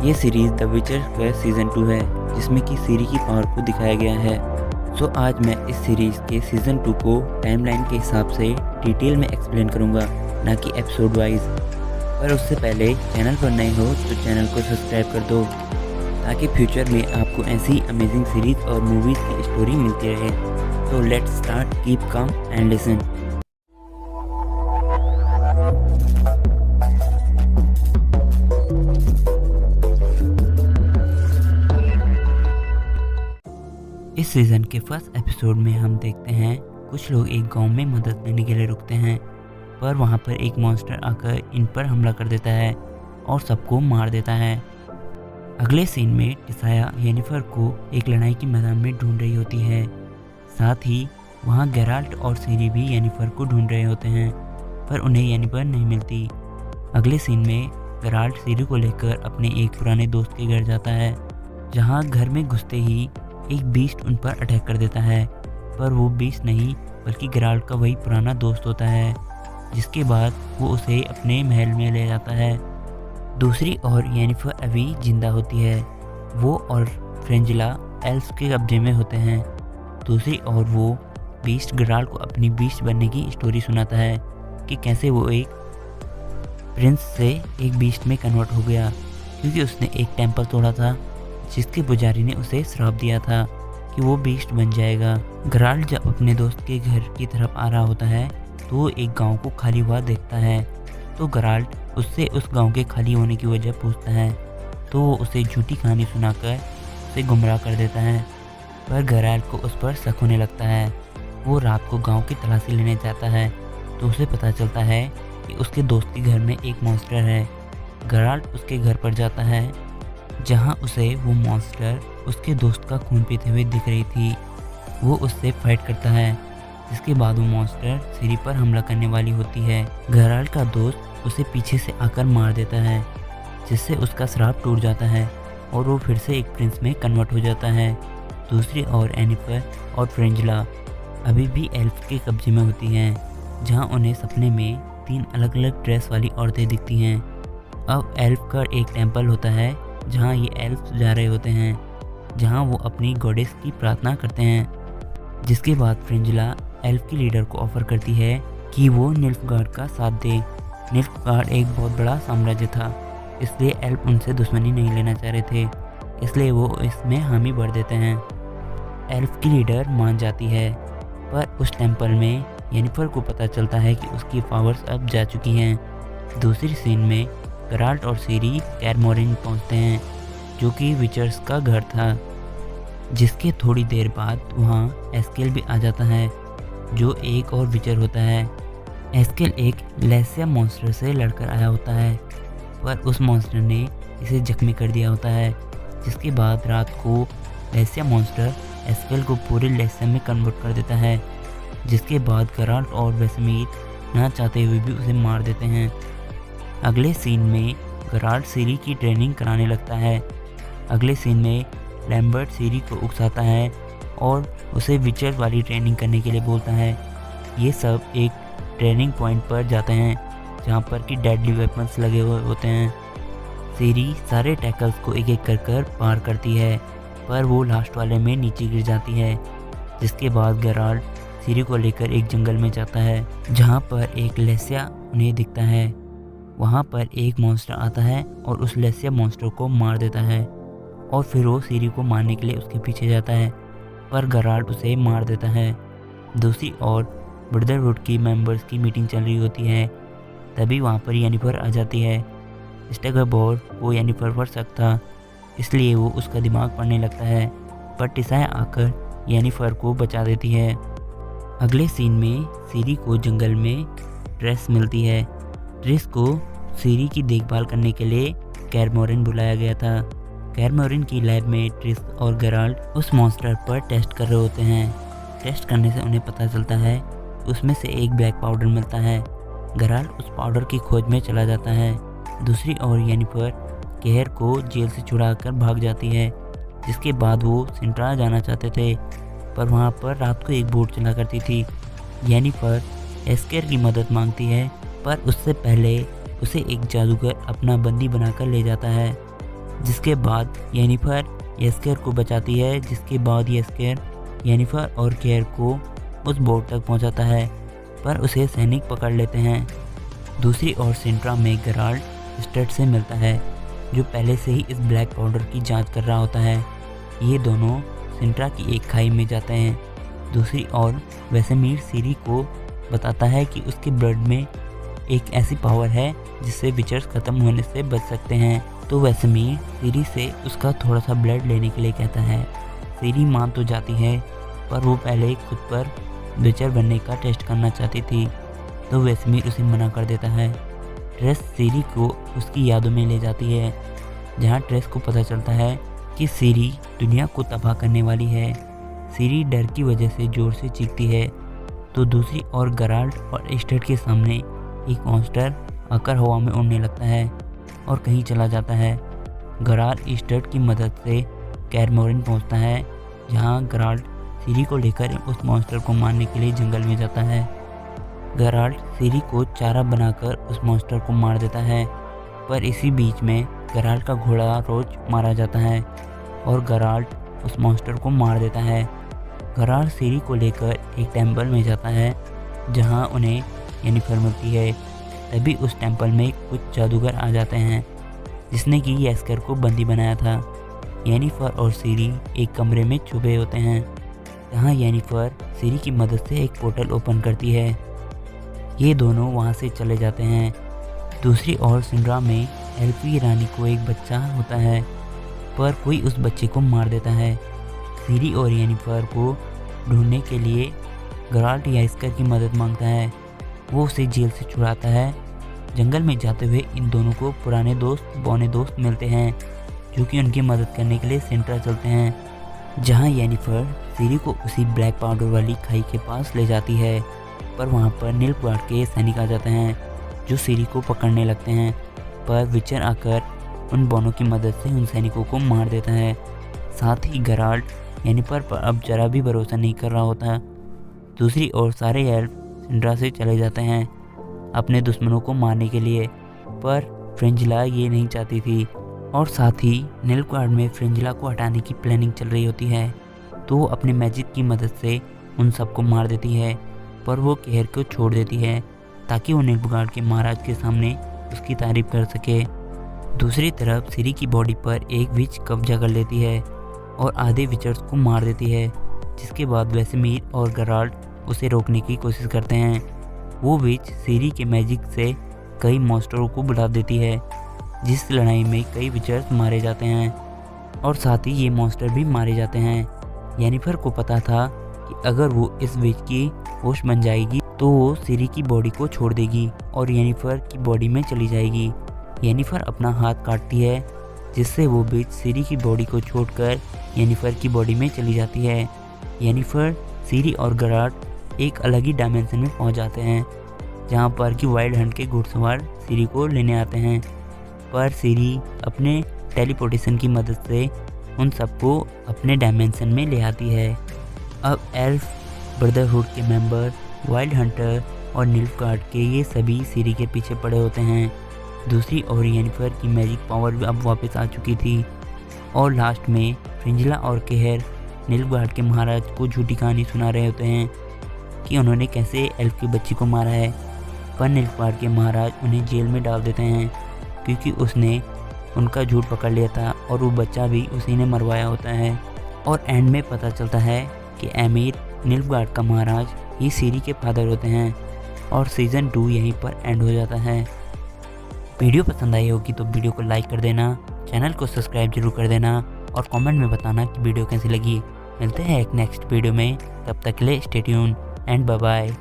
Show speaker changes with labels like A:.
A: ये series the विचर का सीज़न 2 है, जिसमें कि सीरी की पावर को दिखाया गया है। सो आज मैं इस सीरीज़ के सीज़न 2 को टाइमलाइन के हिसाब से डिटेल में एक्सप्लेन करूँगा, ना कि एपिसोड वाइज। पर उससे पहले चैनल पर नए हो तो चैनल को सब्सक्राइब कर दो, ताकि फ्यूचर में आपको ऐसी अमेजिंग सीरीज़ और मूवीज़ की स्टोरी मिलती रहे। तो let's start, keep calm and listen. इस सीज़न के फर्स्ट एपिसोड में हम देखते हैं कुछ लोग एक गांव में मदद लेने के लिए रुकते हैं, पर वहां पर एक मॉन्स्टर आकर इन पर हमला कर देता है और सबको मार देता है। अगले सीन में टिसाया येनिफर को एक लड़ाई के मैदान में ढूंढ रही होती है। साथ ही वहां गेराल्ट और सीरी भी येनिफर को ढूंढ रहे होते हैं, पर उन्हें येनिफर नहीं मिलती। अगले सीन में गेराल्ट सीरी को लेकर अपने एक पुराने दोस्त के घर जाता है, जहाँ घर में घुसते ही एक बीस्ट उन पर अटैक कर देता है, पर वो बीस्ट नहीं बल्कि गेराल्ट का वही पुराना दोस्त होता है, जिसके बाद वो उसे अपने महल में ले जाता है। दूसरी ओर येनिफर अभी जिंदा होती है। वो और फ्रेंजिला एल्फ के कब्जे में होते हैं। दूसरी ओर वो बीस्ट गेराल्ट को अपनी बीस्ट बनने की स्टोरी सुनाता है कि कैसे वो एक प्रिंस से एक बीस्ट में कन्वर्ट हो गया, क्योंकि उसने एक टेम्पल तोड़ा था जिसके पुजारी ने उसे श्राप दिया था कि वो बीस्ट बन जाएगा। गेराल्ट जब अपने दोस्त के घर की तरफ आ रहा होता है तो वो एक गांव को खाली हुआ देखता है, तो गेराल्ट उससे उस गांव के खाली होने की वजह पूछता है, तो वो उसे झूठी कहानी सुनाकर उसे गुमराह कर देता है। पर गेराल्ट को उस पर शक होने लगता है। वो रात को गांव की तलाशी लेने जाता है, तो उसे पता चलता है कि उसके दोस्त के घर में एक मॉन्स्टर है। गेराल्ट उसके घर पर जाता है, जहां उसे वो मॉन्स्टर उसके दोस्त का खून पीते हुए दिख रही थी। वो उससे फाइट करता है, जिसके बाद वो मॉन्स्टर सीरी पर हमला करने वाली होती है। गेराल्ट का दोस्त उसे पीछे से आकर मार देता है, जिससे उसका श्राप टूट जाता है और वो फिर से एक प्रिंस में कन्वर्ट हो जाता है। दूसरी ओर येनिफर और फ्रेंजिला अभी भी एल्फ के कब्जे में होती हैं, जहाँ उन्हें सपने में 3 अलग अलग ड्रेस वाली औरतें दिखती हैं। अब एल्फ का एक टेम्पल होता है जहाँ ये एल्फ जा रहे होते हैं, जहाँ वो अपनी गॉडेस की प्रार्थना करते हैं। जिसके बाद फ्रेंजिला एल्फ की लीडर को ऑफर करती है कि वो निल्फगार्ड का साथ दे। निल्फगार्ड एक बहुत बड़ा साम्राज्य था, इसलिए एल्फ उनसे दुश्मनी नहीं लेना चाह रहे थे, इसलिए वो इसमें हामी भर देते हैं। एल्फ की लीडर मान जाती है, पर उस टेम्पल में येनिफर को पता चलता है कि उसकी पावर्स अब जा चुकी हैं। दूसरी सीन में गेराल्ट और सीरी कैर मोरिन पहुंचते हैं, जो कि विचर्स का घर था। जिसके थोड़ी देर बाद वहां एस्केल भी आ जाता है, जो एक और विचर होता है। एस्केल एक लेसिया मॉन्स्टर से लड़कर आया होता है, पर उस मॉन्स्टर ने इसे जख्मी कर दिया होता है। जिसके बाद रात को लेसिया मॉन्स्टर एस्केल को पूरे लेसिया में कन्वर्ट कर देता है, जिसके बाद गेराल्ट और वेसेमीर ना चाहते हुए भी उसे मार देते हैं। अगले सीन में गेराल्ट सीरी की ट्रेनिंग कराने लगता है। अगले सीन में लैम्बर्ट सीरी को उकसाता है और उसे विचर वाली ट्रेनिंग करने के लिए बोलता है। ये सब एक ट्रेनिंग पॉइंट पर जाते हैं, जहाँ पर कि डेडली वेपन्स लगे हुए होते हैं। सीरी सारे टैकल्स को एक एक कर पार करती है, पर वो लास्ट वाले में नीचे गिर जाती है। जिसके बाद गेराल्ट सीरी को लेकर एक जंगल में जाता है, जहाँ पर एक लेसिया उन्हें दिखता है। वहाँ पर एक मॉन्स्टर आता है और उस लेसिया मॉन्स्टर को मार देता है, और फिर वो सीरी को मारने के लिए उसके पीछे जाता है, पर गेराल्ट उसे मार देता है। दूसरी ओर ब्रदरहुड की मेंबर्स की मीटिंग चल रही होती है, तभी वहाँ पर येनिफर आ जाती है। स्टेगरबोर वो येनिफर पर शक था, इसलिए वो उसका दिमाग पढ़ने लगता है, पर टिसाया आकर येनिफर को बचा देती है। अगले सीन में सीरी को जंगल में ट्रेस मिलती है। ट्रेस को सीरी की देखभाल करने के लिए कैर मोरिन बुलाया गया था। कैर मोरिन की लैब में ट्रेस और गेराल्ट उस मॉन्स्टर पर टेस्ट कर रहे होते हैं। टेस्ट करने से उन्हें पता चलता है कि उसमें से एक ब्लैक पाउडर मिलता है। गेराल्ट उस पाउडर की खोज में चला जाता है। दूसरी ओर येनिफर केहर को जेल से छुड़ाकर भाग जाती है, जिसके बाद वो सिंट्रा जाना चाहते थे, पर वहाँ पर रात को एक बोट चला करती थी। येनिफर एस्केर की मदद मांगती है, पर उससे पहले उसे एक जादूगर अपना बंदी बनाकर ले जाता है। जिसके बाद येनिफर येस्केर को बचाती है, जिसके बाद येस्केर येनिफर और केयर को उस बोट तक पहुंचाता है, पर उसे सैनिक पकड़ लेते हैं। दूसरी ओर सिंट्रा में गेराल्ट स्टड से मिलता है, जो पहले से ही इस ब्लैक पाउडर की जांच कर रहा होता है। ये दोनों सिंट्रा की एक खाई में जाते हैं। दूसरी ओर वेसेमीर सीरी को बताता है कि उसके ब्लड में एक ऐसी पावर है जिससे विचर्स खत्म होने से बच सकते हैं। तो वेसेमीर सीरी से उसका थोड़ा सा ब्लड लेने के लिए कहता है। सीरी मान तो जाती है, पर वो पहले खुद पर विचर बनने का टेस्ट करना चाहती थी, तो वेसेमीर उसे मना कर देता है। ट्रेस सीरी को उसकी यादों में ले जाती है, जहाँ ट्रेस को पता चलता है कि सीरी दुनिया को तबाह करने वाली है। सीरी डर की वजह से ज़ोर से चीखती है। तो दूसरी ओर गेराल्ट और स्टड के सामने एक मॉन्स्टर आकर हवा में उड़ने लगता है और कहीं चला जाता है। गेराल्ट स्टड की मदद से कायर मोरिन पहुँचता है, जहाँ गेराल्ट सीरी को लेकर उस मॉन्स्टर को मारने के लिए जंगल में जाता है। गेराल्ट सीरी को चारा बनाकर उस मॉन्स्टर को मार देता है, पर इसी बीच में गेराल्ट का घोड़ा रोज मारा जाता है और गेराल्ट उस मॉन्स्टर को मार देता है। गेराल्ट सीरी को लेकर एक टेंपल में जाता है, जहां उन्हें येनिफर मिलती है। तभी उस टेंपल में कुछ जादूगर आ जाते हैं, जिसने कि येस्केर को बंदी बनाया था। येनिफर और सीरी एक कमरे में छुपे होते हैं, जहां येनिफर सीरी की मदद से एक पोर्टल ओपन करती है। ये दोनों वहां से चले जाते हैं। दूसरी ओर सिंड्रा में एल्फी रानी को एक बच्चा होता है, पर कोई उस बच्चे को मार देता है। सीरी और येनिफर को ढूंढने के लिए गेराल्ट येस्केर की मदद मांगता है। वो उसे जेल से छुड़ाता है। जंगल में जाते हुए इन दोनों को पुराने दोस्त बौने दोस्त मिलते हैं, जो कि उनकी मदद करने के लिए सिंट्रा चलते हैं, जहां येनिफर सीरी को उसी ब्लैक पाउडर वाली खाई के पास ले जाती है। पर वहां पर नीलगार्ड के सैनिक आ जाते हैं, जो सीरी को पकड़ने लगते हैं, पर विचर आकर उन बोनों की मदद से उन सैनिकों को मार देता है। साथ ही गेराल्ट येनिफर पर अब जरा भी भरोसा नहीं कर रहा होता। दूसरी ओर सारे एल्फ सिंड्रा से चले जाते हैं अपने दुश्मनों को मारने के लिए, पर फ्रिंजला ये नहीं चाहती थी, और साथ ही नीलगार्ड में फ्रिंजला को हटाने की प्लानिंग चल रही होती है। तो वो अपने मैजिक की मदद से उन सबको मार देती है, पर वो केयर को छोड़ देती है ताकि वो नीलगार्ड के महाराज के सामने उसकी तारीफ कर सके। दूसरी तरफ सीरी की बॉडी पर एक विच कब्जा कर लेती है और आधे विचर्स को मार देती है, जिसके बाद वेसेमीर और गेराल्ट उसे रोकने की कोशिश करते हैं। वो विच सीरी के मैजिक से कई मॉन्स्टरों को बुला देती है, जिस लड़ाई में कई विचर्स मारे जाते हैं और साथ ही ये मॉन्स्टर भी मारे जाते हैं। येनिफर को पता था कि अगर वो इस विच की होस्ट बन जाएगी तो वो सीरी की बॉडी को छोड़ देगी और येनिफर की बॉडी में चली जाएगी। येनिफर अपना हाथ काटती है, जिससे वो विच सीरी की बॉडी को छोड़कर येनिफर की बॉडी में चली जाती है। येनिफर, सीरी और गेराल्ट एक अलग ही डायमेंशन में पहुंच जाते हैं, जहां पर कि वाइल्ड हंट के घुड़सवार सीरी को लेने आते हैं, पर सीरी अपने टेलीपोर्टेशन की मदद से उन सबको अपने डायमेंशन में ले आती है। अब एल्फ ब्रदरहुड के मेंबर, वाइल्ड हंटर और नीलगार्ड के ये सभी सीरी के पीछे पड़े होते हैं। दूसरी ओर येनिफर की मैजिक पावर अब वापस आ चुकी थी, और लास्ट में फ्रिंजला और केयर नीलगार्ड के महाराज को झूठी कहानी सुना रहे होते हैं कि उन्होंने कैसे एल्फ की बच्ची को मारा है। पर नीलगार्ड के महाराज उन्हें जेल में डाल देते हैं, क्योंकि उसने उनका झूठ पकड़ लिया था और वो बच्चा भी उसी ने मरवाया होता है। और एंड में पता चलता है कि एमिर, नीलगार्ड का महाराज, ही सीरी के फादर होते हैं, और सीज़न 2 यहीं पर एंड हो जाता है। वीडियो पसंद आई होगी तो वीडियो को लाइक कर देना, चैनल को सब्सक्राइब जरूर कर देना और कमेंट में बताना कि वीडियो कैसी लगी। मिलते हैं एक नेक्स्ट वीडियो में, तब तक के लिए stay tune and bye bye.